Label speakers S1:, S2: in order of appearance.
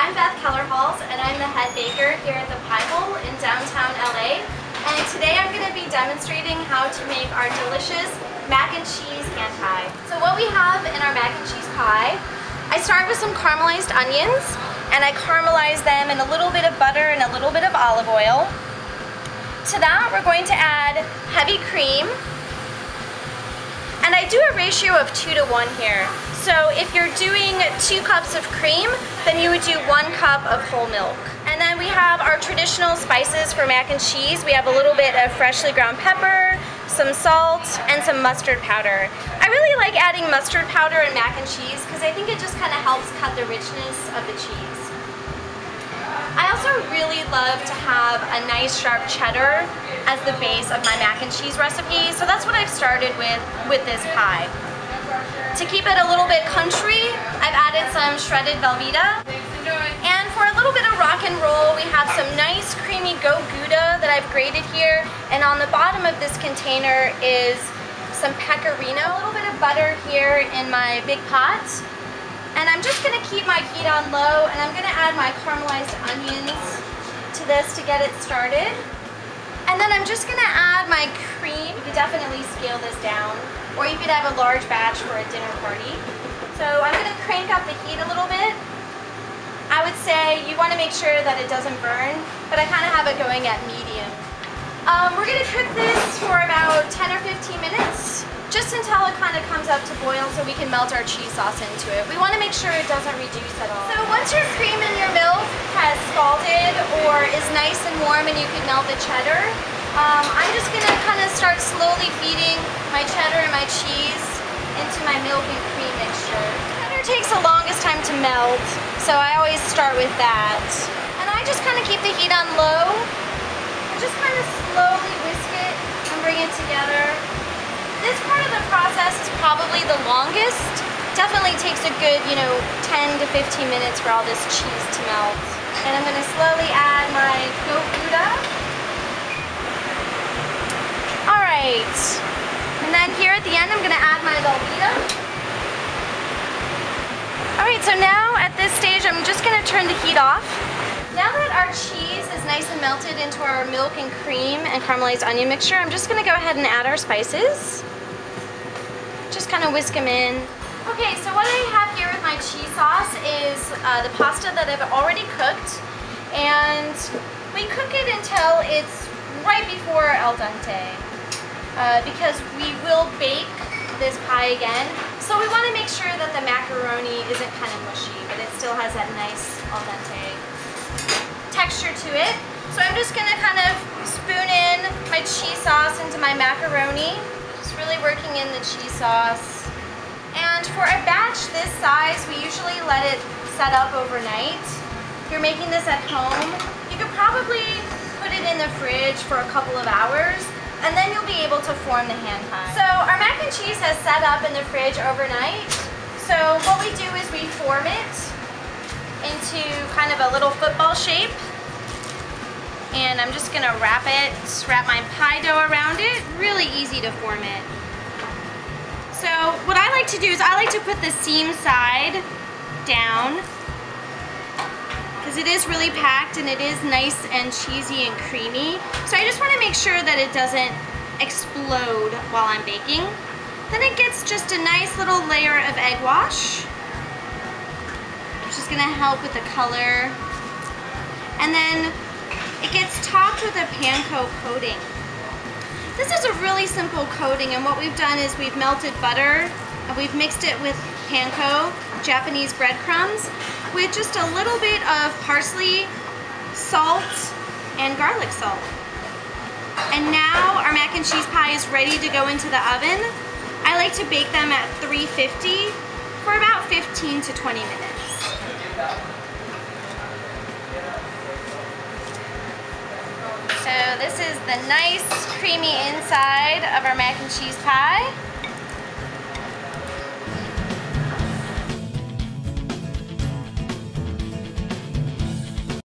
S1: I'm Beth Kellerhals, and I'm the head baker here at the Pie Hole in downtown LA. And today I'm going to be demonstrating how to make our delicious mac and cheese hand pie. So what we have in our mac and cheese pie, I start with some caramelized onions, and I caramelize them in a little bit of butter and a little bit of olive oil. To that, we're going to add heavy cream. And I do a ratio of 2 to 1 here. So if you're doing 2 cups of cream, then you would do 1 cup of whole milk. And then we have our traditional spices for mac and cheese. We have a little bit of freshly ground pepper, some salt, and some mustard powder. I really like adding mustard powder in mac and cheese because I think it just kind of helps cut the richness of the cheese. I also really love to have a nice sharp cheddar as the base of my mac and cheese recipe, so that's what I've started with this pie. To keep it a little bit country, I've added some shredded Velveeta. And for a little bit of rock and roll, we have some nice creamy goat Gouda that I've grated here, and on the bottom of this container is some pecorino. A little bit of butter here in my big pot. And I'm just going to keep my heat on low, and I'm going to add my caramelized onions to this to get it started. And then I'm just going to add my cream. You could definitely scale this down, or you could have a large batch for a dinner party. So I'm going to crank up the heat a little bit. I would say you want to make sure that it doesn't burn, but I kind of have it going at medium. We're going to cook this for about 10 or 15 minutes. Just until it kind of comes up to boil so we can melt our cheese sauce into it. We want to make sure it doesn't reduce at all. So once your cream in your milk has scalded or is nice and warm and you can melt the cheddar, I'm just going to kind of start slowly feeding my cheddar and my cheese into my milk and cream mixture. Cheddar takes the longest time to melt, so I always start with that. And I just kind of keep the heat on low and just kind of slowly whisk it and bring it together. This part of the process is probably the longest. Definitely takes a good, 10 to 15 minutes for all this cheese to melt. And I'm going to slowly add my goat Gouda. Alright. And then here at the end I'm going to add my Velveeta. Alright, so now at this stage I'm just going to turn the heat off. Now that our cheese is nice and melted into our milk and cream and caramelized onion mixture, I'm just going to go ahead and add our spices. Just kind of whisk them in. Okay, so what I have here with my cheese sauce is the pasta that I've already cooked, and we cook it until it's right before al dente, because we will bake this pie again, so we want to make sure that the macaroni isn't kind of mushy, but it still has that nice al dente texture to it. So I'm just going to kind of spoon in my cheese sauce into my macaroni. Really working in the cheese sauce. And for a batch this size, we usually let it set up overnight. If you're making this at home, you could probably put it in the fridge for a couple of hours, and then you'll be able to form the hand pie. So our mac and cheese has set up in the fridge overnight. So what we do is we form it into kind of a little football shape. And I'm just gonna wrap my pie dough around it. Really easy to form it. So what I like to do is I like to put the seam side down because it is really packed and it is nice and cheesy and creamy. So I just wanna make sure that it doesn't explode while I'm baking. Then it gets just a nice little layer of egg wash, which is gonna help with the color. And then it gets topped with a panko coating. This is a really simple coating, and what we've done is we've melted butter and we've mixed it with panko, Japanese breadcrumbs, with just a little bit of parsley, salt, and garlic salt. And now our mac and cheese pie is ready to go into the oven. I like to bake them at 350 for about 15 to 20 minutes. So this is the nice creamy inside of our mac and cheese pie.